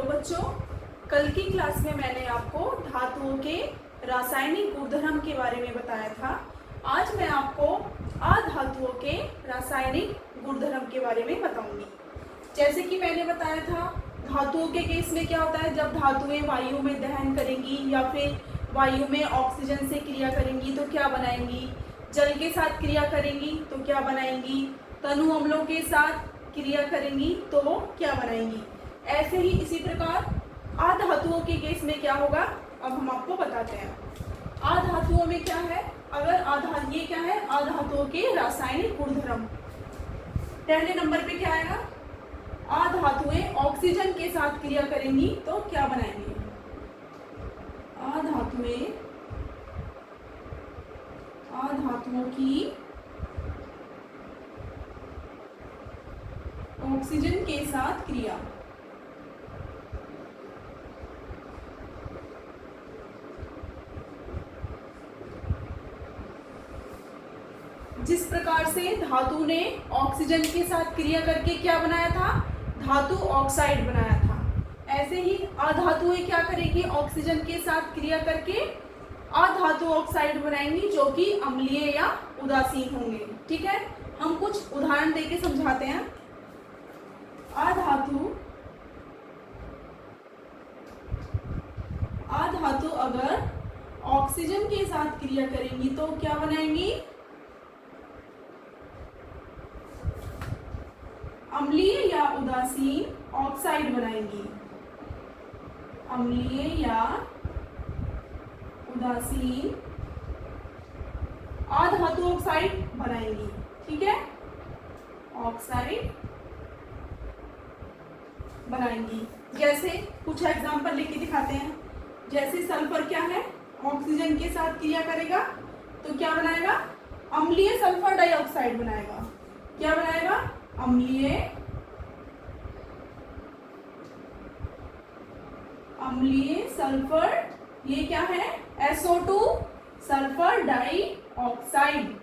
बच्चों, कल की क्लास में मैंने आपको धातुओं के रासायनिक गुणधर्म के बारे में बताया था। आज मैं आपको अधातुओं के रासायनिक गुणधर्म के बारे में बताऊंगी। जैसे कि मैंने बताया था, धातुओं के केस में क्या होता है, जब धातुएं वायु में दहन करेंगी या फिर वायु में ऑक्सीजन से क्रिया करेंगी तो क्या बनाएंगी, जल के साथ क्रिया करेंगी तो क्या बनाएंगी, तनु अम्लों के साथ क्रिया करेंगी तो क्या बनाएंगी। ऐसे ही इसी प्रकार अधातुओं के केस में क्या होगा, अब हम आपको बताते हैं। अधातुओं में क्या है, ये क्या है, अधातुओं के रासायनिक गुणधर्म। पहले नंबर पे क्या आएगा, अधातुएं ऑक्सीजन के साथ क्रिया करेंगी तो क्या बनाएंगी। अधातुओं की ऑक्सीजन के साथ क्रिया, जिस प्रकार से धातु ने ऑक्सीजन के साथ क्रिया करके क्या बनाया था, धातु ऑक्साइड बनाया था, ऐसे ही अधातुएं क्या करेंगी, ऑक्सीजन के साथ क्रिया करके अधातु ऑक्साइड बनाएंगी जो कि अम्लीय या उदासीन होंगे। ठीक है, हम कुछ उदाहरण देके समझाते हैं। अधातु अगर ऑक्सीजन के साथ क्रिया करेंगी तो क्या बनाएंगी, अम्लीय या उदासीन ऑक्साइड बनाएंगी, अम्लीय या उदासीन अधातु ऑक्साइड बनाएंगी। ठीक है, ऑक्साइड बनाएंगी। जैसे कुछ एग्जांपल लेके दिखाते हैं। जैसे सल्फर क्या है, ऑक्सीजन के साथ क्रिया करेगा तो क्या बनाएगा, अम्लीय सल्फर डाइऑक्साइड बनाएगा। क्या बनाएगा, अम्लीय सल्फर, ये क्या है, SO2 सल्फर डाइऑक्साइड।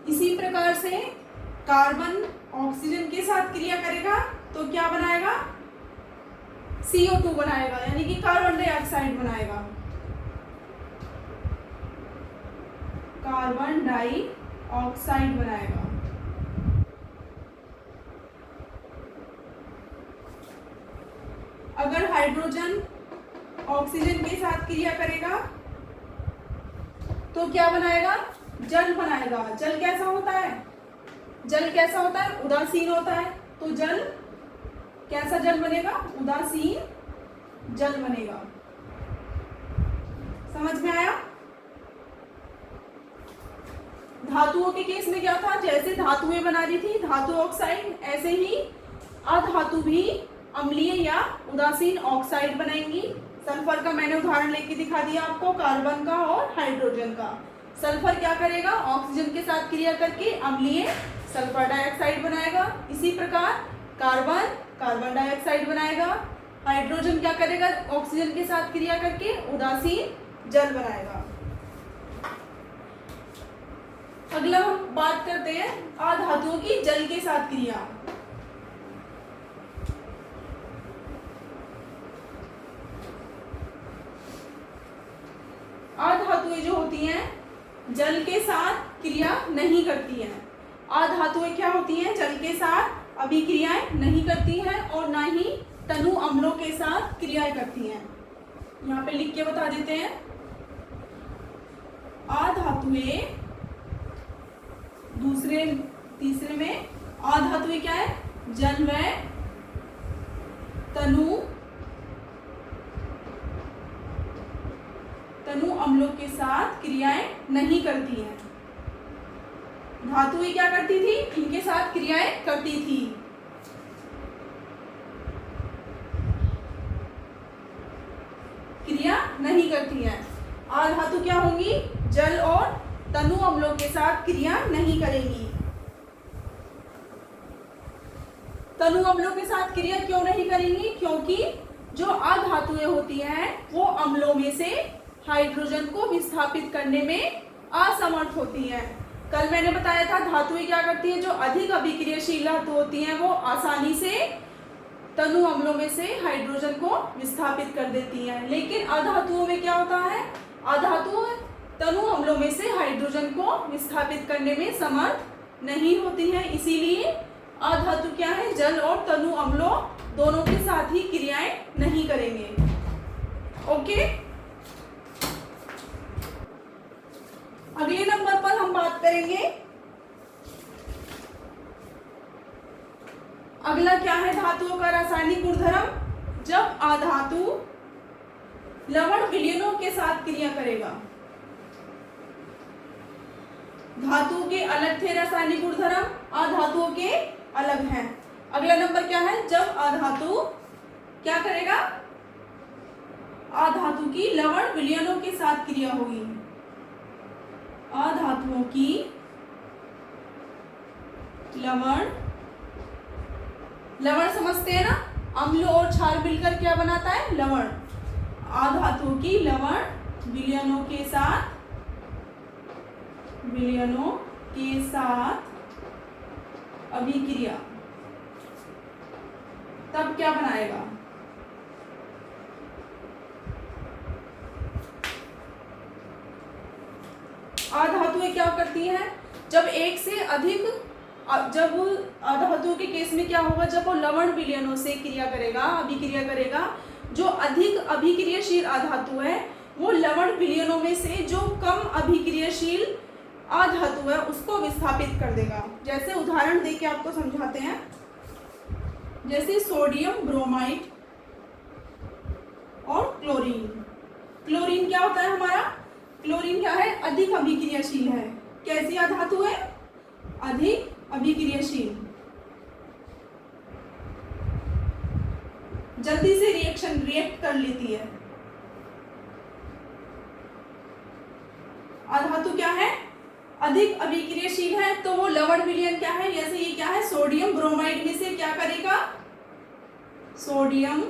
इसी प्रकार से कार्बन ऑक्सीजन के साथ क्रिया करेगा तो क्या बनाएगा, CO2 बनाएगा, यानी कि कार्बन डाइऑक्साइड बनाएगा, कार्बन डाइऑक्साइड बनाएगा। अगर हाइड्रोजन ऑक्सीजन के साथ क्रिया करेगा तो क्या बनाएगा, जल बनाएगा। जल कैसा होता है, उदासीन होता है, तो जल कैसा जल बनेगा, उदासीन जल बनेगा। समझ में आया। धातुओं के केस में क्या था, जैसे धातुएं बना रही थी धातु ऑक्साइड, ऐसे ही अधातु भी अम्लीय या उदासीन ऑक्साइड बनाएंगी। सल्फर का मैंने उदाहरण लेके दिखा दिया आपको, कार्बन का और हाइड्रोजन का। सल्फर क्या करेगा, ऑक्सीजन के साथ क्रिया करके अम्लीय सल्फर डाइऑक्साइड बनाएगा। इसी प्रकार कार्बन डाइऑक्साइड बनाएगा। हाइड्रोजन क्या करेगा, ऑक्सीजन के साथ क्रिया करके उदासीन जल बनाएगा। अगला हम बात करते हैं अधातुओं की जल के साथ क्रिया। अधातुएं जो होती हैं जल के साथ क्रिया नहीं करती हैं। अधातुएं क्या होती हैं, जल के साथ अभिक्रियाएं नहीं करती हैं और ना ही तनु अम्लों के साथ क्रियाएं करती हैं। यहाँ पे लिख के बता देते हैं। अधातुएं तीसरे में अधातुएं क्या है, जल व तनु अम्लों के साथ क्रियाएं नहीं करती हैं। धातुएं क्या करती थी, इनके साथ क्रियाएं करती थी। क्रिया नहीं करती हैं। अधातु क्या होंगी, जल और तनु अम्लों के साथ क्रिया नहीं करेंगी। तनु अम्लों के साथ क्रिया क्यों नहीं करेंगी, क्योंकि जो अधातुएं होती हैं वो अम्लों में से हाइड्रोजन को विस्थापित करने में असमर्थ होती हैं। कल मैंने बताया था धातुएं क्या करती हैं, जो अधिक अभिक्रियाशील धातु होती हैं वो आसानी से तनु अम्लों में से हाइड्रोजन को विस्थापित कर देती हैं। लेकिन अधातुओं में क्या होता है, अधातु तनु अम्लों में से हाइड्रोजन को विस्थापित करने में समर्थ नहीं होती हैं। इसीलिए अधातु क्या है, जल और तनु अम्लों दोनों के साथ ही क्रियाएं नहीं करेंगे। ओके, अगले नंबर पर हम बात करेंगे, अगला क्या है धातुओं का रासायनिक गुणधर्म, जब अधातु लवण विलयनों के साथ क्रिया करेगा। धातुओं के अलग थे रासायनिक गुणधर्म, अधातुओं के अलग हैं। अगला नंबर क्या है, जब अधातु क्या करेगा, अधातु की लवण विलयनों के साथ क्रिया होगी। अधातुओं की लवण समझते हैं ना, अम्ल और क्षार मिलकर क्या बनाता है, लवण। अधातुओं की लवण विलयनों के साथ अभिक्रिया, तब क्या बनाएगा, अधातुएं क्या करती हैं, जब एक से अधिक, जब अधातुओं के केस में क्या होगा, जब वो लवण विलयनों से क्रिया करेगा, अभिक्रिया करेगा, जो अधिक अभिक्रियाशील अधातु है वो लवण विलयनों में से जो कम अभिक्रियाशील अधातु है उसको विस्थापित कर देगा। जैसे उदाहरण देके आपको समझाते हैं, जैसे सोडियम ब्रोमाइड और क्लोरीन। क्लोरीन क्या होता है हमारा, क्लोरीन क्या है, अधिक अभिक्रियाशील है। कैसी अधातु है, अधिक अभिक्रियाशील, जल्दी से रिएक्ट कर लेती है। अधातु क्या है, अधिक अभिक्रियाशील है, तो वो लवण विलयन क्या है, जैसे ये क्या है, सोडियम ब्रोमाइड में से क्या करेगा, सोडियम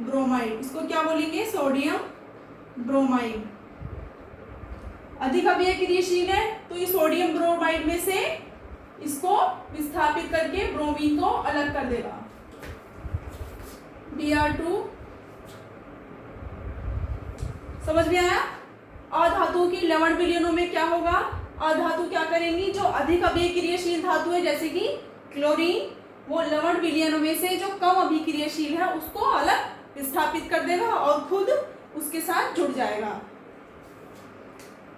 ब्रोमाइड, इसको क्या बोलेंगे, सोडियम ब्रोमाइड। अधिक अभिक्रियाशील है तो ये सोडियम ब्रोमाइड में से इसको विस्थापित करके ब्रोमीन को अलग कर देगा, Br2। समझ में आया। अधातुओं की लवण विलयनों में क्या होगा, अधातु क्या करेंगी, जो अधिक अभिक्रियाशील धातु है जैसे कि क्लोरीन, वो लवण विलयनों में से जो कम अभिक्रियाशील है उसको अलग विस्थापित कर देगा और खुद उसके साथ जुड़ जाएगा।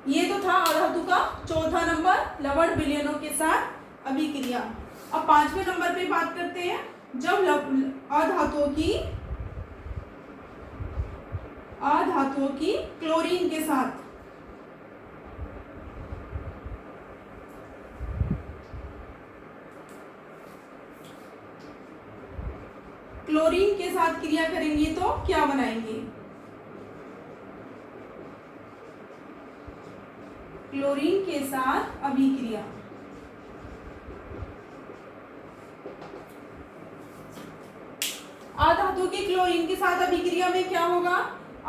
ये तो था अधातु का चौथा नंबर, लवण विलयनों के साथ अभिक्रिया। अब पांचवें नंबर पे बात करते हैं, जब अधातुओं की क्लोरीन के साथ क्रिया करेंगी तो क्या बनाएंगे, क्लोरीन के साथ अभिक्रिया। अधातु के क्लोरीन के साथ अभिक्रिया में क्या होगा,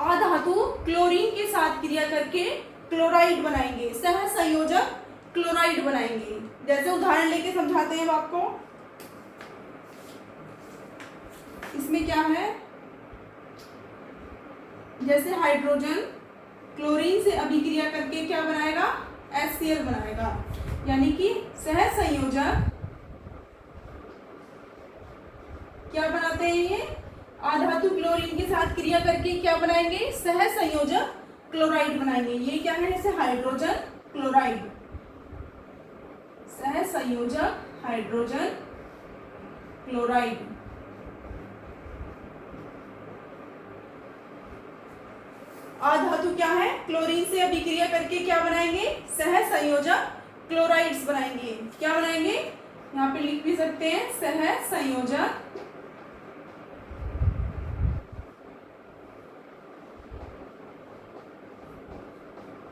अधातु क्लोरीन के साथ क्रिया करके क्लोराइड बनाएंगे, सह संयोजक क्लोराइड बनाएंगे। जैसे उदाहरण लेके समझाते हैं आपको, इसमें क्या है, जैसे हाइड्रोजन क्लोरीन से अभिक्रिया करके क्या बनाएगा, HCl बनाएगा, यानी कि सह संयोजक क्या बनाते हैं, ये अधातु क्लोरीन के साथ क्रिया करके क्या बनाएंगे, सह संयोजक क्लोराइड बनाएंगे। ये क्या है, जैसे हाइड्रोजन क्लोराइड, सह संयोजक हाइड्रोजन क्लोराइड। अधातु क्या है, क्लोरीन से अभिक्रिया करके क्या बनाएंगे, सह संयोजक क्लोराइड्स बनाएंगे। क्या बनाएंगे, यहाँ पे लिख भी सकते हैं, सह संयोजक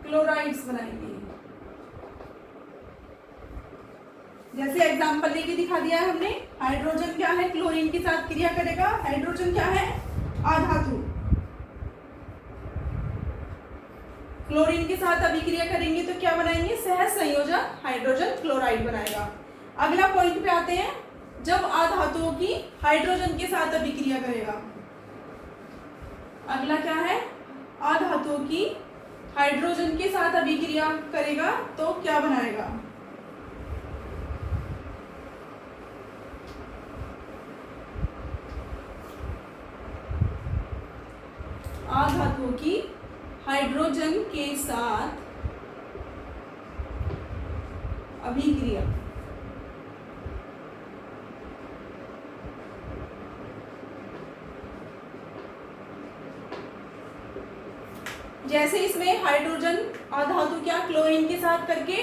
क्लोराइड्स बनाएंगे। जैसे एग्जांपल लेके दिखा दिया है हमने, हाइड्रोजन क्या है, क्लोरीन के साथ क्रिया करेगा। हाइड्रोजन क्या है, अधातु, क्लोरीन के साथ अभिक्रिया करेंगे तो क्या बनाएंगे, सह संयोजक हाइड्रोजन क्लोराइड बनाएगा। अगला पॉइंट पे आते हैं, जब अधातुओं की हाइड्रोजन के साथ अभिक्रिया करेगा। अगला क्या है, अधातुओं की हाइड्रोजन के साथ अभिक्रिया करेगा तो क्या बनाएगा। अधातुओं की हाइड्रोजन के साथ अभिक्रिया जैसे इसमें हाइड्रोजन अधातु क्या क्लोरीन के साथ करके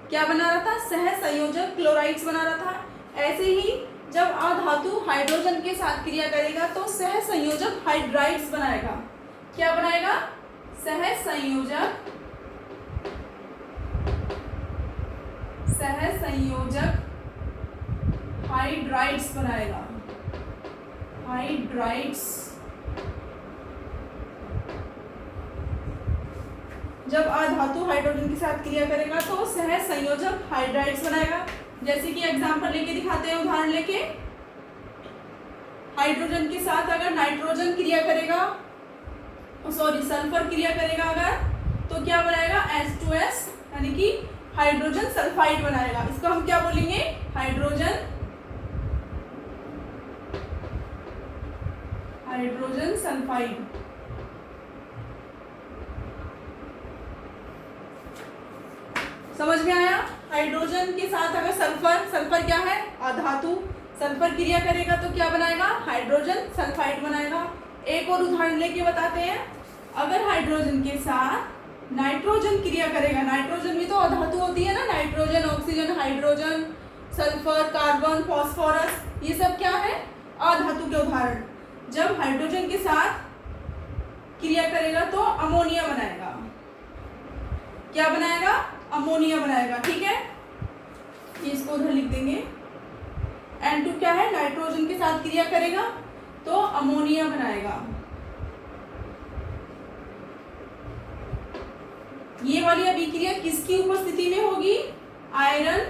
क्या बना रहा था, सह संयोजक क्लोराइड्स बना रहा था। ऐसे ही जब अधातु हाइड्रोजन के साथ क्रिया करेगा तो सह संयोजक हाइड्राइड्स बनाएगा। क्या बनाएगा, सह संयोजक हाइड्राइड्स बनाएगा। हाइड्राइड्स जब अधातु हाइड्रोजन के साथ क्रिया करेगा तो सह संयोजक हाइड्राइड्स बनाएगा। जैसे कि एग्जांपल लेके दिखाते हैं, उदाहरण लेके, हाइड्रोजन के साथ अगर नाइट्रोजन क्रिया करेगा, सल्फर क्रिया करेगा अगर, तो क्या बनाएगा, H2S यानी कि हाइड्रोजन सल्फाइड बनाएगा। इसको हम क्या बोलेंगे, हाइड्रोजन सल्फाइड। समझ में आया। हाइड्रोजन के साथ अगर सल्फर क्या है, अधातु, सल्फर क्रिया करेगा तो क्या बनाएगा, हाइड्रोजन सल्फाइड बनाएगा। एक और उदाहरण लेके बताते हैं, अगर हाइड्रोजन के साथ नाइट्रोजन क्रिया करेगा, नाइट्रोजन भी तो अधातु होती है ना, nitrogen, oxygen, hydrogen, sulphur, carbon, phosphorus, ये सब क्या है, अधातु के उदाहरण। जब हाइड्रोजन के साथ क्रिया करेगा तो अमोनिया बनाएगा। क्या बनाएगा, अमोनिया बनाएगा। ठीक है, इसको उधर लिख देंगे। N2 क्या है, नाइट्रोजन के साथ क्रिया करेगा तो अमोनिया बनाएगा। ये वाली अभिक्रिया किसकी उपस्थिति में होगी, आयरन,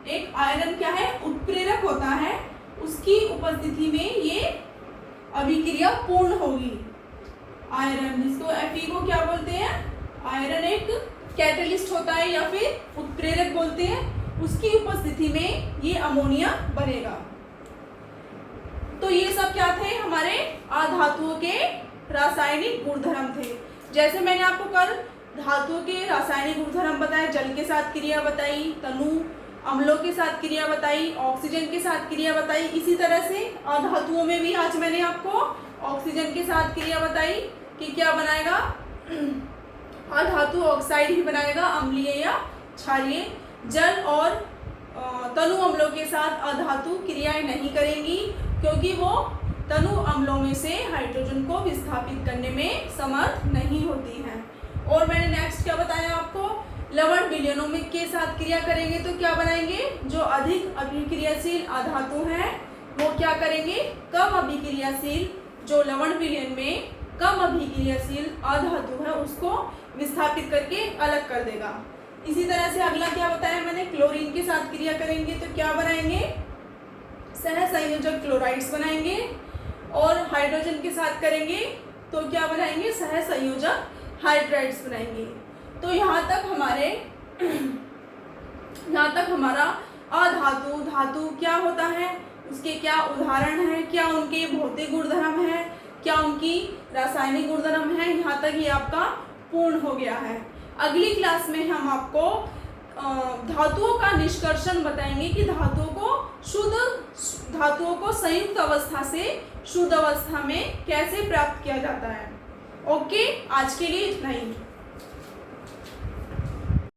एक आयरन क्या है, उत्प्रेरक होता है, उसकी उपस्थिति में ये अभिक्रिया पूर्ण होगी। आयरन, जिसको Fe को क्या बोलते हैं, आयरन एक कैटलिस्ट होता है या फिर उत्प्रेरक बोलते हैं, उसकी उपस्थिति में ये अमोनिया बनेगा। तो ये सब क्या थे, हमारे अधातुओं के रासायनिक गुणधर्म थे। जैसे मैंने आपको कल धातुओं के रासायनिक गुणधर्म बताए, जल के साथ क्रिया बताई, तनु अम्लों के साथ क्रिया बताई, ऑक्सीजन के साथ क्रिया बताई, इसी तरह से अधातुओं में भी आज मैंने आपको ऑक्सीजन के साथ क्रिया बताई कि क्या बनाएगा, अधातु ऑक्साइड ही बनाएगा, अम्लीय या क्षारीय। जल और तनु अम्लों के साथ अधातु क्रियाएं नहीं करेंगी क्योंकि वो तनु अम्लों में से हाइड्रोजन को विस्थापित करने में समर्थ नहीं होती हैं। और मैंने नेक्स्ट क्या बताया आपको, लवण विलयनों में के साथ क्रिया करेंगे तो क्या बनाएंगे, जो अधिक अभिक्रियाशील अधातु हैं वो क्या करेंगे, कम अभिक्रियाशील, जो लवण विलयन में कम अभिक्रियाशील अधातु है उसको विस्थापित करके अलग कर देगा। इसी तरह से अगला क्या बताया मैंने, क्लोरीन के साथ क्रिया करेंगे तो क्या बनाएंगे, सह संयोजक क्लोराइड्स बनाएंगे। और हाइड्रोजन के साथ करेंगे तो क्या बनाएंगे, सह संयोजक हाइड्राइड्स बनाएंगे। तो यहाँ तक हमारा अधातु, धातु क्या होता है, उसके क्या उदाहरण हैं, क्या उनके भौतिक गुणधर्म हैं, क्या उनकी रासायनिक गुणधर्म है, यहाँ तक ये आपका पूर्ण हो गया है। अगली क्लास में हम आपको धातुओं का निष्कर्षण बताएंगे कि धातुओं को संयुक्त अवस्था से शुद्ध अवस्था में कैसे प्राप्त किया जाता है। ओके, आज के लिए इतना ही।